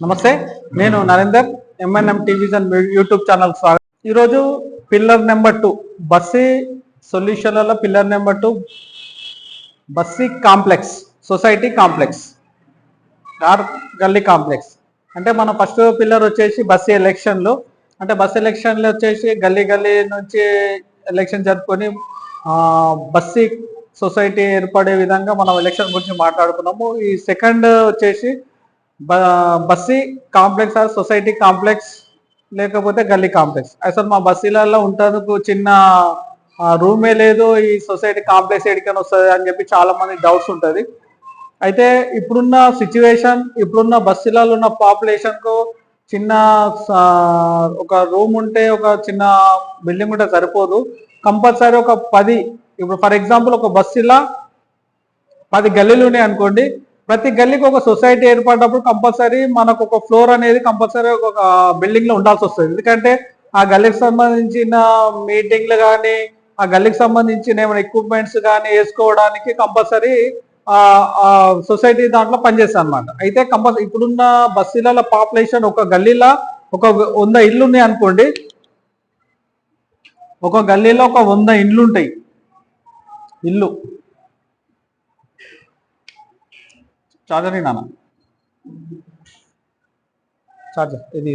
నమస్తే, నేను Narender. MNM television YouTube channel స్వాగతం. ఈరోజు పిల్లర్ నెంబర్ 2 బస్సీ సొల్యూషన్లలో పిల్లర్ నెంబర్ 2 బస్సీ కాంప్లెక్స్, సొసైటీ కాంప్లెక్స్ ఆర్ గల్లీ కాంప్లెక్స్. అంటే మన ఫస్ట్ పిల్లర్ వచ్చేసి బస్సీ ఎలక్షన్లు. అంటే బస్ ఎలక్షన్లు వచ్చేసి గల్లీ గల్లీ నుంచి ఎలక్షన్ జరుపుకొని బస్సీ సొసైటీ ఏర్పడే విధంగా మనం ఎలక్షన్ గురించి మాట్లాడుకున్నాము. ఈ సెకండ్ వచ్చేసి బస్సీ కాంప్లెక్స్ ఆర్ సొసైటీ కాంప్లెక్స్ లేకపోతే గల్లీ కాంప్లెక్స్. అసలు మా బస్సీలలో ఉంటందుకు చిన్న రూమే లేదు, ఈ సొసైటీ కాంప్లెక్స్ ఎడికని వస్తుంది అని చెప్పి చాలా మంది డౌట్స్ ఉంటుంది. అయితే ఇప్పుడున్న సిచ్యువేషన్, ఇప్పుడున్న బస్సీలలో ఉన్న పాపులేషన్కు చిన్న ఒక రూమ్ ఉంటే, ఒక చిన్న బిల్డింగ్ ఉంటే సరిపోదు. కంపల్సరీ ఒక 10, ఇప్పుడు ఫర్ ఎగ్జాంపుల్ ఒక బస్సీలో 10 గల్లీలు ఉన్నాయి అనుకోండి. ప్రతి గల్లీకి ఒక సొసైటీ ఏర్పడినప్పుడు కంపల్సరీ మనకు ఒక ఫ్లోర్ అనేది కంపల్సరీ ఒక బిల్డింగ్ లో ఉండాల్సి వస్తుంది. ఎందుకంటే ఆ గల్లీకి సంబంధించిన మీటింగ్లు కానీ, ఆ గల్లీకి సంబంధించిన ఏమైనా ఎక్విప్మెంట్స్ కానీ వేసుకోవడానికి కంపల్సరీ ఆ సొసైటీ దాంట్లో పనిచేస్తాయి అనమాట. అయితే కంపల్సరీ ఇప్పుడున్న బస్సీల పాపులేషన్ ఒక గల్లీలో ఒక 100 ఇళ్ళు ఉన్నాయి అనుకోండి. ఒక గల్లీలో ఒక 100 ఇండ్లు ఉంటాయి. ఇల్లు చార్జర్ నాన్న, చార్జర్ ఇది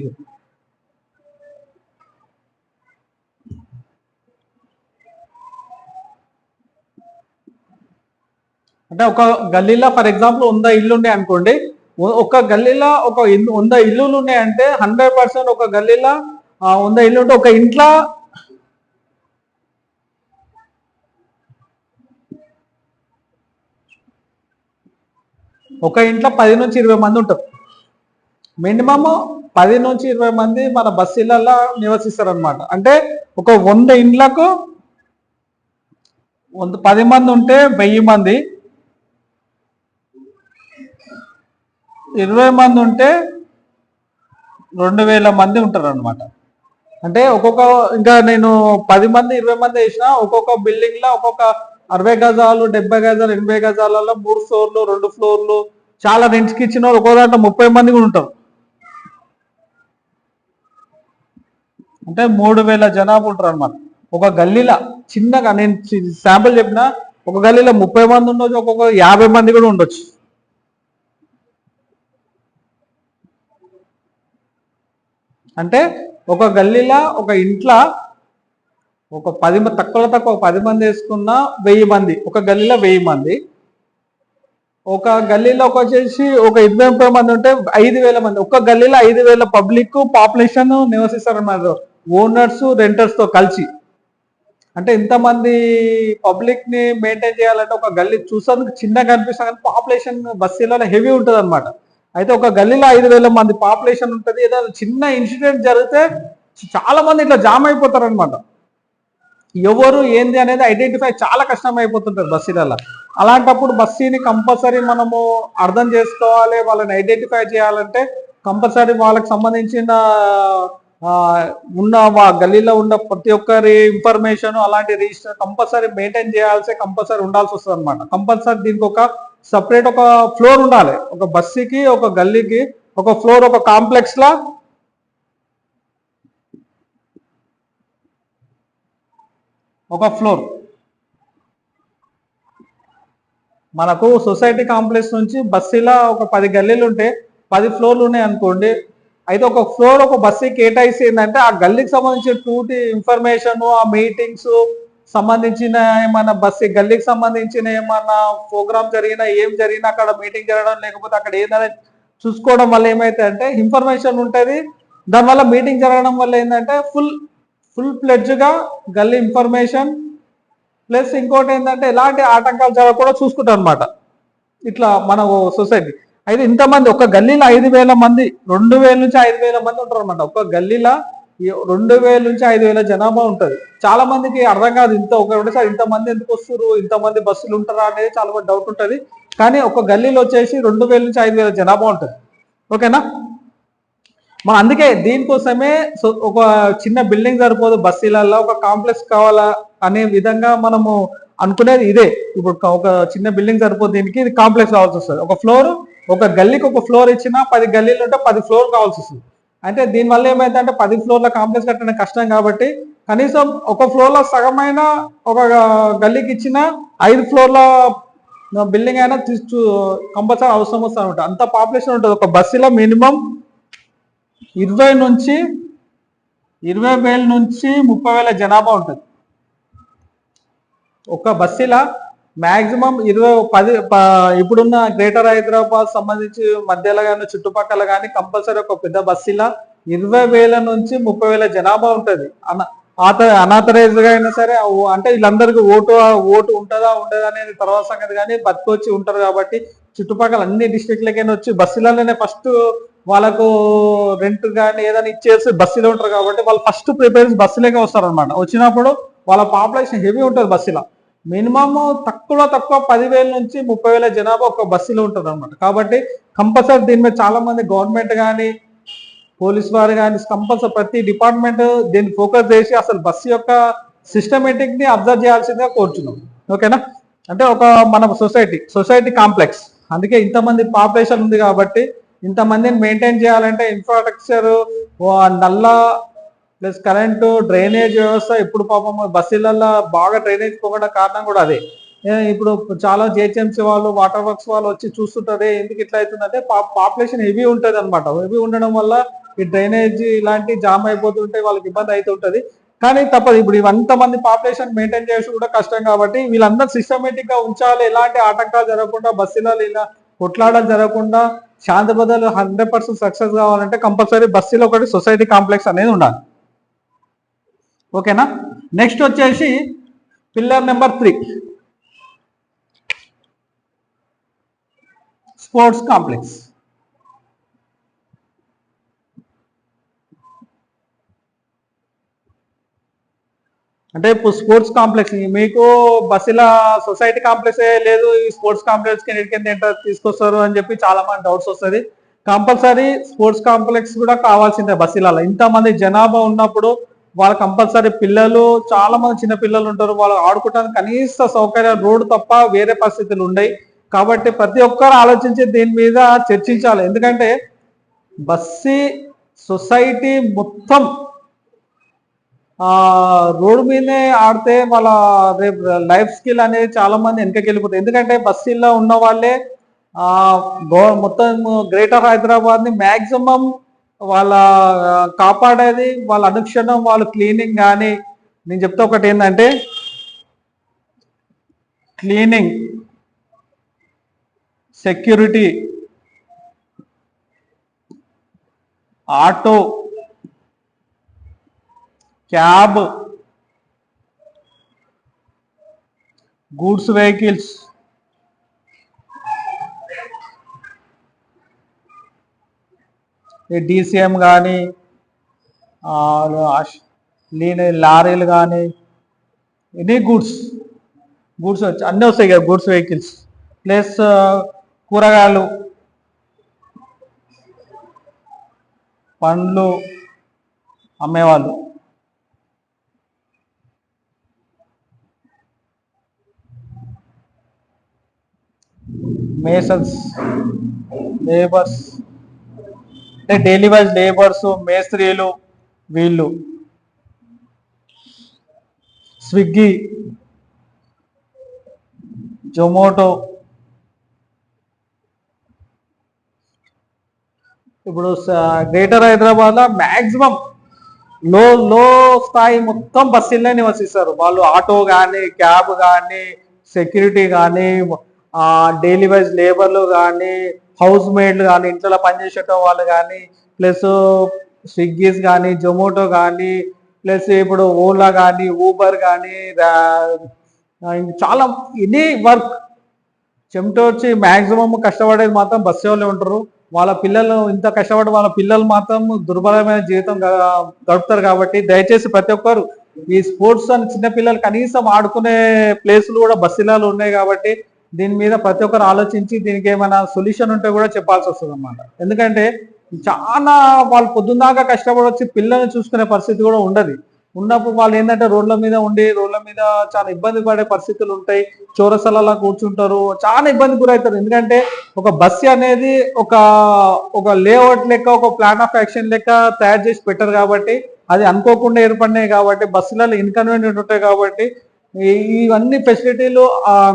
అంటే ఒక గల్లీలో ఫర్ ఎగ్జాంపుల్ 100 ఇల్లు ఉన్నాయి అనుకోండి. ఒక గల్లీలో ఒక 100 ఇల్లులు ఉన్నాయంటే 100% ఒక గల్లీలో 100 ఇల్లు ఉంటే ఒక ఇంట్లో ఒక ఇంట్లో 10 నుంచి 20 మంది ఉంటారు. మినిమమ్ 10 నుంచి 20 మంది మన బస్సీలలో నివసిస్తారు అనమాట. అంటే ఒక 100 ఇండ్లకు 10 మంది ఉంటే 1000 మంది, 20 మంది ఉంటే 2000 మంది ఉంటారు అనమాట. అంటే ఒక్కొక్క, ఇంకా నేను 10 మంది 20 మంది వేసిన ఒక్కొక్క బిల్డింగ్ లో ఒక్కొక్క 60 గజాలు, 70 గజాలు, 80 గజాలలో 3 ఫ్లోర్లు, 2 ఫ్లోర్లు, చాలా రెంట్స్కి ఇచ్చిన వాళ్ళు ఒక్కో దాంట్లో 30 మంది కూడా ఉంటారు. అంటే 3000 జనాభా ఉంటారు అనమాట ఒక గల్లీలో. చిన్నగా నేను శాంపుల్ చెప్పిన, ఒక గల్లీలో 30 మంది ఉండొచ్చు, ఒక్కొక్క 50 మంది కూడా ఉండొచ్చు. అంటే ఒక గల్లీలో ఒక ఇంట్లో ఒక 10 తక్కువ 10 మంది వేసుకున్న 1000 మంది, ఒక గల్లీలో 1000 మంది. ఒక గల్లీలో వచ్చేసి ఒక 20-30 మంది ఉంటే 5000 మంది. ఒక గల్లీలో 5000 పబ్లిక్ పాపులేషన్ నివసిస్తారు అన్నమాట, ఓనర్స్ రెంటర్స్ తో కలిసి. అంటే ఇంతమంది పబ్లిక్ ని మెయింటైన్ చేయాలంటే ఒక గల్లీ చూసేందుకు చిన్నగా కనిపిస్తుంది, కానీ పాపులేషన్ బస్సీలలో హెవీ ఉంటుంది అనమాట. అయితే ఒక గల్లీలో 5000 మంది పాపులేషన్ ఉంటుంది. ఏదైనా చిన్న ఇన్సిడెంట్ జరిగితే చాలా మంది ఇట్లా జామ్ అయిపోతారు అనమాట. ఎవరు ఏంది అనేది ఐడెంటిఫై చాలా కష్టం అయిపోతుంటారు బస్సీలలో. అలాంటప్పుడు బస్సీని కంపల్సరీ మనము అర్థం చేసుకోవాలి. వాళ్ళని ఐడెంటిఫై చేయాలంటే కంపల్సరీ వాళ్ళకి సంబంధించిన ఉన్న గల్లీలో ఉన్న ప్రతి ఒక్కరి ఇన్ఫర్మేషన్, అలాంటి రిజిస్టర్ కంపల్సరీ మెయింటైన్ కంపల్సరీ ఉండాల్సి వస్తుంది అనమాట. కంపల్సరీ దీనికి ఒక సపరేట్ ఒక ఫ్లోర్ ఉండాలి. ఒక బస్సీకి, ఒక గల్లీకి ఒక ఫ్లోర్, ఒక కాంప్లెక్స్ లా ఒక ఫ్లోర్. మనకు సొసైటీ కాంప్లెక్స్ నుంచి బస్సీలా ఒక 10 గల్లీలు ఉంటే 10 ఫ్లోర్లు ఉన్నాయి అనుకోండి. అయితే ఒక ఫ్లోర్ ఒక బస్సీ కేటాయిస్తే ఏంటంటే ఆ గల్లీకి సంబంధించిన పూర్తి ఇన్ఫర్మేషన్, ఆ మీటింగ్స్ సంబంధించిన ఏమన్నా బస్సీ గల్లీకి సంబంధించిన ఏమన్నా ప్రోగ్రామ్ జరిగినా, ఏం జరిగినా అక్కడ మీటింగ్ జరగడం, లేకపోతే అక్కడ ఏదైనా చూసుకోవడం వల్ల ఏమైతే అంటే ఇన్ఫర్మేషన్ ఉంటుంది. దానివల్ల మీటింగ్ జరగడం వల్ల ఏంటంటే ఫుల్ ప్లెడ్జ్గా గల్లీ ఇన్ఫర్మేషన్ ప్లస్ ఇంకోటి ఏంటంటే ఎలాంటి ఆటంకాలు జరగకుండా చూసుకుంటాం అనమాట ఇట్లా మన సొసైటీ. అయితే ఇంతమంది ఒక గల్లీలో 5000 మంది, 2000 నుంచి 5000 మంది ఉంటారు అనమాట. ఒక గల్లీలో 2000 నుంచి 5000 జనాభా ఉంటుంది. చాలా మందికి అర్థం కాదు, ఒకటేసారి ఇంతమంది ఎందుకు వస్తారు, ఇంతమంది బస్సులు ఉంటారా అనేది చాలా మంది డౌట్ ఉంటుంది. కానీ ఒక గల్లీలో వచ్చేసి 2000 నుంచి 5000 జనాభా ఉంటుంది. ఓకేనా? మనం అందుకే దీనికోసమే ఒక చిన్న బిల్డింగ్ సరిపోదు, బస్సీలలో ఒక కాంప్లెక్స్ కావాలా అనే విధంగా మనము అనుకునేది ఇదే. ఇప్పుడు ఒక చిన్న బిల్డింగ్ సరిపోదు, దీనికి ఇది కాంప్లెక్స్ కావాల్సి వస్తుంది. ఒక ఫ్లోర్ ఒక గల్లీకి ఒక ఫ్లోర్ ఇచ్చినా 10 గల్లీలు ఉంటే 10 ఫ్లోర్ కావాల్సి వస్తుంది. అంటే దీనివల్ల ఏమైందంటే 10 ఫ్లోర్ల కాంప్లెక్స్ కట్టడం కష్టం కాబట్టి కనీసం ఒక ఫ్లోర్లో సగమైన ఒక గల్లీకి ఇచ్చిన 5 ఫ్లోర్ల బిల్డింగ్ అయినా కంపల్సరీ అవసరం వస్తుంది అనమాట. అంత పాపులేషన్ ఉంటుంది. ఒక బస్సులో మినిమం 20,000 నుంచి 30,000 జనాభా ఉంటుంది ఒక బస్సులో. మ్యాక్సిమం 10 ఇప్పుడున్న గ్రేటర్ హైదరాబాద్ సంబంధించి మధ్యలో కానీ చుట్టుపక్కల కానీ కంపల్సరీ ఒక పెద్ద బస్సులో 20,000 నుంచి 30,000 జనాభా ఉంటుంది. అనాథరైజ్ గా అయినా సరే, అంటే వీళ్ళందరికీ ఓటు ఉంటుందా ఉండదా అనేది తర్వాత సంగతి, కానీ బతికొచ్చి ఉంటారు కాబట్టి చుట్టుపక్కల అన్ని డిస్ట్రిక్ట్లకైనా వచ్చి బస్సులలోనే ఫస్ట్ వాళ్ళకు రెంట్ కానీ ఏదైనా ఇచ్చేసి బస్సులో ఉంటారు కాబట్టి వాళ్ళు ఫస్ట్ ప్రిఫరెన్స్ బస్సులోకే వస్తారు అనమాట. వచ్చినప్పుడు వాళ్ళ పాపులేషన్ హెవీ ఉంటుంది బస్సులో. మినిమం తక్కువ 10,000 నుంచి 30,000 జనాభా ఒక బస్సులో ఉంటుంది అనమాట. కాబట్టి కంపల్సరీ దీని మీద చాలా మంది గవర్నమెంట్ కానీ పోలీస్ వారు కానీ కంపల్సరీ ప్రతి డిపార్ట్మెంట్ దీన్ని ఫోకస్ చేసి అసలు బస్సు యొక్క సిస్టమేటిక్ ని అబ్జర్వ్ చేయాల్సిందిగా కోరుచున్నాం. ఓకేనా? అంటే ఒక మన సొసైటీ కాంప్లెక్స్, అందుకే ఇంతమంది పాపులేషన్ ఉంది కాబట్టి ఇంతమందిని మెయింటైన్ చేయాలంటే ఇన్ఫ్రాస్ట్రక్చర్, నల్ల ప్లస్ కరెంటు, డ్రైనేజ్ వ్యవస్థ. ఇప్పుడు పాపం బస్సులలో బాగా డ్రైనేజ్ పోగడం కారణం కూడా అదే. ఇప్పుడు చాలా జిహెచ్ఎంసీ వాళ్ళు, వాటర్ వర్క్స్ వాళ్ళు వచ్చి చూస్తుంటారే ఎందుకు ఇట్లా అవుతుందంటే పాపులేషన్ హెవీ ఉంటుంది అనమాట. హెవీ ఉండడం వల్ల ఈ డ్రైనేజ్ ఇలాంటి జామ్ అయిపోతుంటే వాళ్ళకి ఇబ్బంది అవుతుంటది. కానీ తప్పదు, ఇప్పుడు ఇవంత మంది పాపులేషన్ మెయింటైన్ చేసి కూడా కష్టం కాబట్టి వీళ్ళందరూ సిస్టమేటిక్ గా ఉంచాలి. ఎలాంటి ఆటంకాలు జరగకుండా, బస్సులలో ఇలా కొట్లాడలు జరగకుండా శాంతి భద్రతలు 100% సక్సెస్ కావాలంటే కంపల్సరీ బస్సులో ఒకటి సొసైటీ కాంప్లెక్స్ అనేది ఉండాలి. ఓకేనా? నెక్స్ట్ వచ్చేసి పిల్లర్ నెంబర్ 3 స్పోర్ట్స్ కాంప్లెక్స్. అంటే ఇప్పుడు స్పోర్ట్స్ కాంప్లెక్స్ మీకు బస్సుల సొసైటీ కాంప్లెక్స్ లేదు, ఈ స్పోర్ట్స్ కాంప్లెక్స్ కింద తీసుకొస్తారు అని చెప్పి చాలా మంది డౌట్స్ వస్తుంది. కంపల్సరీ స్పోర్ట్స్ కాంప్లెక్స్ కూడా కావాల్సిందే బస్సులలో. ఇంతమంది జనాభా ఉన్నప్పుడు వాళ్ళ కంపల్సరీ పిల్లలు, చాలా మంది చిన్న పిల్లలు ఉంటారు, వాళ్ళు ఆడుకోవడానికి కనీస సౌకర్యాలు రోడ్డు తప్ప వేరే పరిస్థితులు ఉండయి. కాబట్టి ప్రతి ఒక్కరు ఆలోచించి దీని మీద చర్చించాలి. ఎందుకంటే బస్సు సొసైటీ మొత్తం రోడ్డు మీదే ఆడితే వాళ్ళ రేపు లైఫ్ స్కిల్ అనేది చాలా మంది వెనకకి వెళ్ళిపోతుంది. ఎందుకంటే బస్సుల్లో ఉన్న వాళ్ళే మొత్తం గ్రేటర్ హైదరాబాద్ ని మ్యాక్సిమం వాళ్ళ కాపాడేది, వాళ్ళ అనుక్షణం వాళ్ళు క్లీనింగ్ కానీ. నేను చెప్తే ఒకటి ఏంటంటే cleaning, security, auto, cab, goods vehicles, DCM కానీ లారీలు కానీ ఎనీ గూడ్స్ వచ్చి అన్నీ వస్తాయి కదా, గూడ్స్ వెహికల్స్. ప్లస్ కూరగాయలు, పండ్లు అమ్మేవాళ్ళు, మేసన్స్, లేబర్స్, అంటే డైలీ వైజ్ లేబర్స్, మేస్త్రీలు, వీళ్ళు స్విగ్గీ, జొమాటో. ఇప్పుడు గ్రేటర్ హైదరాబాద్ లో మ్యాక్సిమం లో స్థాయి మొత్తం బస్సులనే నివసిస్తారు వాళ్ళు. ఆటో కానీ, క్యాబ్ కానీ, సెక్యూరిటీ కానీ, డైలీ వైజ్ లేబర్లు కానీ, హౌస్ మేడ్లు కానీ, ఇంట్లో పనిచేసేట వాళ్ళు కానీ, ప్లస్ స్విగ్గీస్ కానీ, జొమాటో కానీ, ప్లస్ ఇప్పుడు ఓలా కానీ, ఊబర్ కానీ, చాలా ఎనీ వర్క్ చెమట వచ్చి మ్యాక్సిమం కష్టపడేది మాత్రం బస్సు వాళ్ళే ఉంటారు. వాళ్ళ పిల్లలు ఇంత కష్టపడి వాళ్ళ పిల్లలు మాత్రం దుర్బలమైన జీవితం గడుపుతారు. కాబట్టి దయచేసి ప్రతి ఒక్కరు ఈ స్పోర్ట్స్ అని చిన్నపిల్లలు కనీసం ఆడుకునే ప్లేసులు కూడా బస్సులలో ఉన్నాయి. కాబట్టి దీని మీద ప్రతి ఒక్కరు ఆలోచించి దీనికి ఏమైనా సొల్యూషన్ ఉంటే కూడా చెప్పాల్సి వస్తుంది అన్నమాట. ఎందుకంటే చాలా వాళ్ళు పొద్దున్నాక కష్టపడి వచ్చి పిల్లల్ని చూసుకునే పరిస్థితి కూడా ఉండదు. ఉన్నప్పుడు వాళ్ళు ఏంటంటే రోడ్ల మీద చాలా ఇబ్బంది పడే పరిస్థితులు ఉంటాయి. చౌరస్తాలలో కూర్చుంటారు, చాలా ఇబ్బంది గురవుతారు. ఎందుకంటే ఒక బస్సు అనేది ఒక ఒక లేఅవుట్ లెక్క, ఒక ప్లాన్ ఆఫ్ యాక్షన్ లెక్క తయారు చేసి పెట్టారు కాబట్టి, అది అనుకోకుండా ఏర్పడినాయి కాబట్టి, బస్సులలో ఇన్కన్వీనియంట్ ఉంటాయి కాబట్టి ఇవన్నీ ఫెసిలిటీలు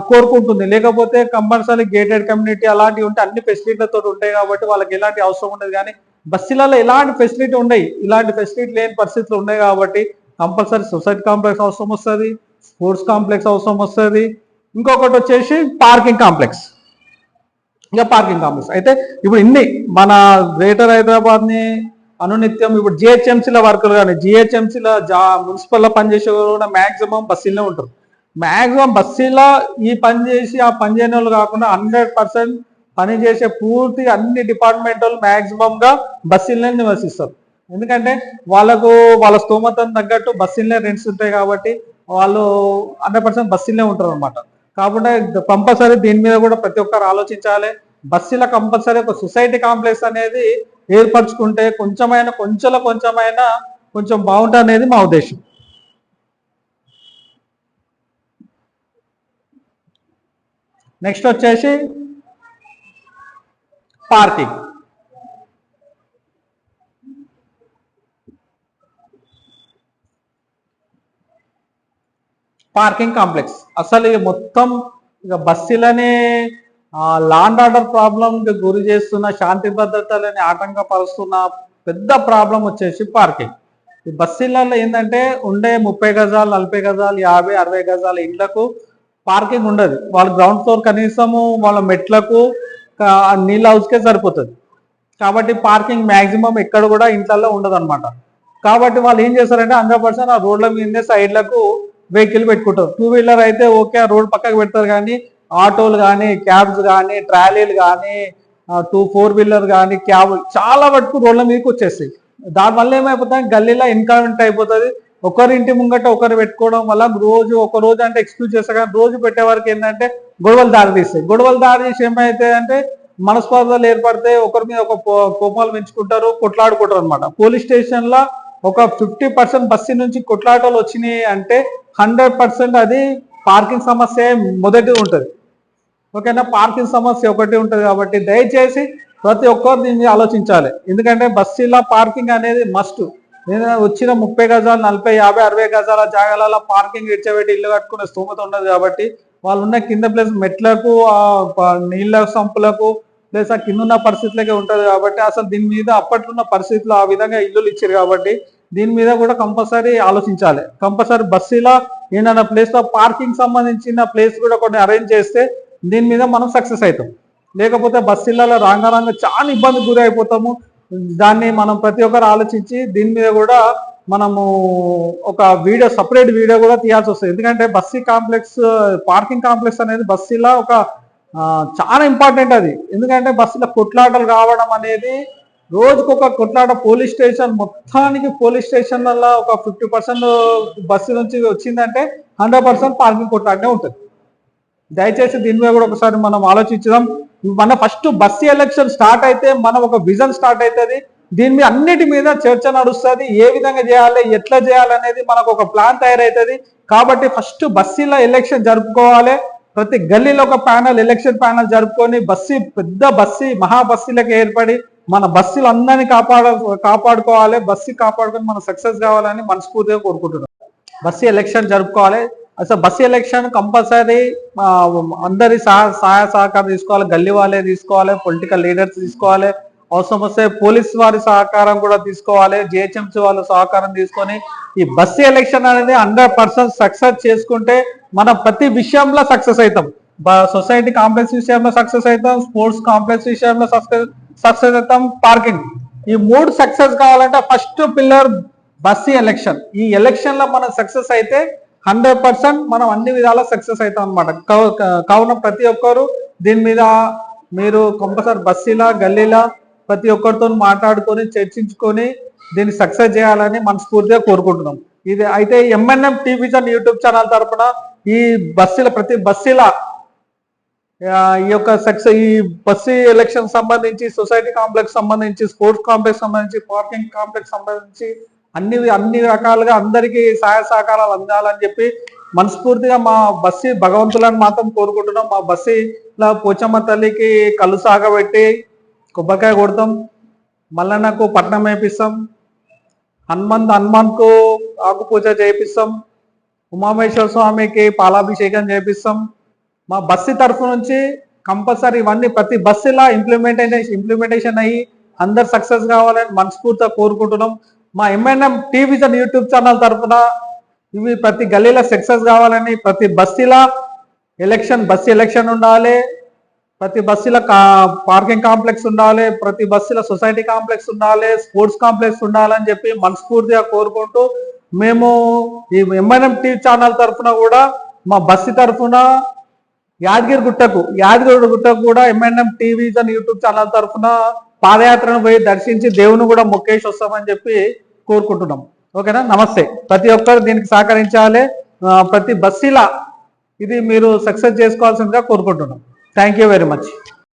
కోరుకుంటుంది. లేకపోతే కంపల్సరీ గేటెడ్ కమ్యూనిటీ అలాంటివి ఉంటే అన్ని ఫెసిలిటీలతో ఉంటాయి కాబట్టి వాళ్ళకి ఎలాంటి అవసరం ఉండదు. కానీ బస్సులలో ఎలాంటి ఫెసిలిటీ ఉన్నాయి, ఇలాంటి ఫెసిలిటీ లేని పరిస్థితులు ఉన్నాయి కాబట్టి కంపల్సరీ సొసైటీ కాంప్లెక్స్ అవసరం వస్తుంది, స్పోర్ట్స్ కాంప్లెక్స్ అవసరం వస్తుంది. ఇంకొకటి వచ్చేసి పార్కింగ్ కాంప్లెక్స్. ఇంకా పార్కింగ్ కాంప్లెక్స్ అయితే ఇప్పుడు ఇన్ని మన గ్రేటర్ హైదరాబాద్ని అనునిత్యం ఇప్పుడు జిహెచ్ఎంసీల వర్కులు కానీ జిహెచ్ఎంసీల మున్సిపల్లో పనిచేసే కూడా మ్యాక్సిమం బస్సులనే ఉంటారు. మ్యాక్సిమం బస్సులో ఈ పని చేసి ఆ పని చేయని వాళ్ళు కాకుండా 100% పని చేసే పూర్తి అన్ని డిపార్ట్మెంట్ వాళ్ళు మ్యాక్సిమంగా బస్సులనే నివసిస్తారు. ఎందుకంటే వాళ్ళ స్తోమతను తగ్గట్టు బస్సులనే రెంట్స్ ఉంటాయి కాబట్టి వాళ్ళు 100% బస్సులనే ఉంటారు అనమాట. కాబట్టి కంపల్సరీ దీని మీద కూడా ప్రతి ఒక్కరు ఆలోచించాలి. బస్సుల కంపల్సరీ ఒక సొసైటీ కాంప్లెక్స్ అనేది ఏర్పరచుకుంటే కొంచెం బాగుంటుంది అనేది మా ఉద్దేశం. నెక్స్ట్ వచ్చేసి పార్కింగ్. పార్కింగ్ కాంప్లెక్స్ అసలు మొత్తం ఇక బస్సులని లా అండ్ ఆర్డర్ ప్రాబ్లం గురి చేస్తున్న, శాంతి భద్రతలని ఆటంకపరుస్తున్న పెద్ద ప్రాబ్లం వచ్చేసి పార్కింగ్. ఈ బస్సులలో ఏంటంటే ఉండే 30 గజాలు 40 గజాలు 50 60 గజాల ఇండ్లకు పార్కింగ్ ఉండదు. వాళ్ళ గ్రౌండ్ ఫ్లోర్ కనీసము వాళ్ళ మెట్లకు నీళ్ళ హౌస్కే సరిపోతుంది. కాబట్టి పార్కింగ్ మ్యాక్సిమం ఎక్కడ కూడా ఇంట్లలో ఉండదు అనమాట. కాబట్టి వాళ్ళు ఏం చేస్తారంటే 100% ఆ రోడ్ల మీదనే సైడ్లకు వెహికల్ పెట్టుకుంటారు. 2 వీలర్ అయితే ఓకే, ఆ రోడ్ పక్కకు పెడతారు. కానీ ఆటోలు కానీ క్యాబ్స్ కానీ ట్రాలీలు కానీ 4 వీలర్ కానీ క్యాబ్ చాలా వరకు రోడ్ల మీదకి వచ్చేస్తాయి. దానివల్ల ఏమైపోతుంది, గల్లీలో ఇన్కన్వీనియంట్ అయిపోతుంది. ఒకరి ఇంటి ముంగట ఒకరు పెట్టుకోవడం వల్ల ఒక రోజు అంటే ఎక్స్క్యూజ్ చేస్తారు. కానీ రోజు పెట్టే వరకు ఏంటంటే గొడవలు దారితీస్తాయి. గొడవలు దారి తీసి ఏమైతే అంటే మనస్పర్ధలు ఏర్పడితే ఒకరి మీద ఒక కోపాలు పెంచుకుంటారు, కొట్లాడుకుంటారు అనమాట. పోలీస్ స్టేషన్లో ఒక 50% బస్సు నుంచి కొట్లాటలు వచ్చినాయి అంటే 100% అది పార్కింగ్ సమస్య మొదటి ఉంటుంది. ఓకేనా, పార్కింగ్ సమస్య ఒకటి ఉంటుంది. కాబట్టి దయచేసి ప్రతి ఒక్కరు దీన్ని ఆలోచించాలి. ఎందుకంటే బస్సులో పార్కింగ్ అనేది మస్ట్. వచ్చిన 30 గజాలు 40 50 60 గజాల జాగాలలో పార్కింగ్ ఇచ్చబెట్టి ఇల్లు కట్టుకునే స్తోమత ఉండదు. కాబట్టి వాళ్ళు ఉన్న కింద ప్లేస్ మెట్లకు నీళ్ళ సంపులకు ప్లస్ ఆ కింద ఉన్న పరిస్థితులకే ఉంటుంది. కాబట్టి అసలు దీని మీద అప్పట్లున్న పరిస్థితులు ఆ విధంగా ఇల్లులు ఇచ్చారు. కాబట్టి దీని మీద కూడా కంపల్సరీ ఆలోచించాలి. కంపల్సరీ బస్సులో ఏదైనా ప్లేస్లో పార్కింగ్ సంబంధించిన ప్లేస్ కూడా కొన్ని అరేంజ్ చేస్తే దీని మీద మనం సక్సెస్ అవుతాం. లేకపోతే బస్సులలో రాంగా చాలా ఇబ్బంది గురి అయిపోతాము. దాన్ని మనం ప్రతి ఒక్కరు ఆలోచించి దీని మీద కూడా మనము ఒక సపరేట్ వీడియో కూడా తీయాల్సి వస్తుంది. ఎందుకంటే పార్కింగ్ కాంప్లెక్స్ అనేది బస్సులో ఒక చాలా ఇంపార్టెంట్ అది. ఎందుకంటే బస్సులో కొట్లాటలు కావడం అనేది రోజుకొక కొట్లాట. పోలీస్ స్టేషన్లలో ఒక 50% బస్సు నుంచి వచ్చిందంటే 100% పార్కింగ్ కొట్లాటనే ఉంటుంది. దయచేసి దీని మీద కూడా ఒకసారి మనం ఆలోచించుదాం. మన ఫస్ట్ బస్సు ఎలక్షన్ స్టార్ట్ అయితే మనం ఒక విజన్ స్టార్ట్ అవుతుంది. దీని మీద అన్నిటి మీద చర్చ నడుస్తుంది. ఏ విధంగా చేయాలి, ఎట్లా చేయాలనేది మనకు ఒక ప్లాన్ తయారవుతుంది. కాబట్టి ఫస్ట్ బస్సుల ఎలక్షన్ జరుపుకోవాలి. ప్రతి గల్లీలో ఒక ఎలక్షన్ ప్యానల్ జరుపుకొని పెద్ద మహా బస్సులకు ఏర్పడి మన బస్సులు అందరినీ కాపాడుకోవాలి. బస్సు కాపాడుకొని మనం సక్సెస్ కావాలని మనస్ఫూర్తిగా కోరుకుంటున్నాం. బస్సు ఎలక్షన్ జరుపుకోవాలి. అసలు బస్సు ఎలక్షన్ కంపల్సరీ అందరి సహాయ సహకారం తీసుకోవాలి. గల్లీ వాళ్ళే తీసుకోవాలి, పొలిటికల్ లీడర్స్ తీసుకోవాలి, అవసరం వస్తే పోలీస్ వారి సహకారం కూడా తీసుకోవాలి, జిహెచ్ఎంసీ వాళ్ళ సహకారం తీసుకొని ఈ బస్సు ఎలక్షన్ అనేది 100% సక్సెస్ చేసుకుంటే మనం ప్రతి విషయంలో సక్సెస్ అవుతాం. సొసైటీ కాంప్లెక్స్ విషయంలో సక్సెస్ అవుతాం, స్పోర్ట్స్ కాంప్లెక్స్ విషయంలో సక్సెస్ అవుతాం, పార్కింగ్. ఈ 3 సక్సెస్ కావాలంటే ఫస్ట్ పిల్లర్ బస్సు ఎలక్షన్. ఈ ఎలక్షన్ లో మనం సక్సెస్ అయితే 100% మనం అన్ని విధాలా సక్సెస్ అవుతాం అనమాట. కావున ప్రతి ఒక్కరు దీని మీద మీరు కంపల్సరీ బస్సులా గల్లీలా ప్రతి ఒక్కరితో మాట్లాడుకొని చర్చించుకొని దీన్ని సక్సెస్ చేయాలని మనస్ఫూర్తిగా కోరుకుంటున్నాం. ఇది అయితే ఎంఎన్ఎం టీవీజన్ యూట్యూబ్ ఛానల్ తరఫున ఈ ప్రతి బస్సుల ఈ బస్సు ఎలక్షన్ సంబంధించి, సొసైటీ కాంప్లెక్స్ సంబంధించి, స్పోర్ట్స్ కాంప్లెక్స్ సంబంధించి, పార్కింగ్ కాంప్లెక్స్ సంబంధించి అన్ని రకాలుగా అందరికీ సహాయ సహకారాలు అందాలని చెప్పి మనస్ఫూర్తిగా మా బస్సి భగవంతులను మాత్రం కోరుకుంటున్నాం. మా బస్సీలో పోచమ్మ తల్లికి కళ్ళు సాగబెట్టి కొబ్బరికాయ కొడతాం, మల్లన్నకు పట్నం వేపిస్తాం, హనుమాన్కు ఆకు పూజ చేపిస్తాం, ఉమామేశ్వర స్వామికి పాలాభిషేకం చేపిస్తాం. మా బస్సు తరఫు నుంచి కంపల్సరీ ఇవన్నీ ప్రతి బస్సులా ఇంప్లిమెంటేషన్ అయ్యి అందరు సక్సెస్ కావాలని మనస్ఫూర్తిగా కోరుకుంటున్నాం. మా ఎంఎన్ఎం టీవీజన్ యూట్యూబ్ ఛానల్ తరఫున ఇవి ప్రతి గల్లీలో సక్సెస్ కావాలని, ప్రతి బస్సులా బస్సు ఎలక్షన్ ఉండాలి, ప్రతి బస్సులో పార్కింగ్ కాంప్లెక్స్ ఉండాలి, ప్రతి బస్సులో సొసైటీ కాంప్లెక్స్ ఉండాలి, స్పోర్ట్స్ కాంప్లెక్స్ ఉండాలని చెప్పి మనస్ఫూర్తిగా కోరుకుంటూ మేము ఈ ఎంఎన్ఎం టీవీ ఛానల్ తరఫున కూడా మా బస్సు తరఫున యాదగిరిగుట్టకు కూడా ఎంఎన్ఎం టీవీజన్ యూట్యూబ్ ఛానల్ తరఫున పాదయాత్రను పోయి దర్శించి దేవుని కూడా మొక్కేసి వస్తామని చెప్పి కోరుకుంటున్నాం. ఓకేనా? నమస్తే. ప్రతి ఒక్కరు దీనికి సహకరించాలి. ప్రతి బస్సులా ఇది మీరు సక్సెస్ చేసుకోవాల్సిందిగా కోరుకుంటున్నాం. Thank you very much.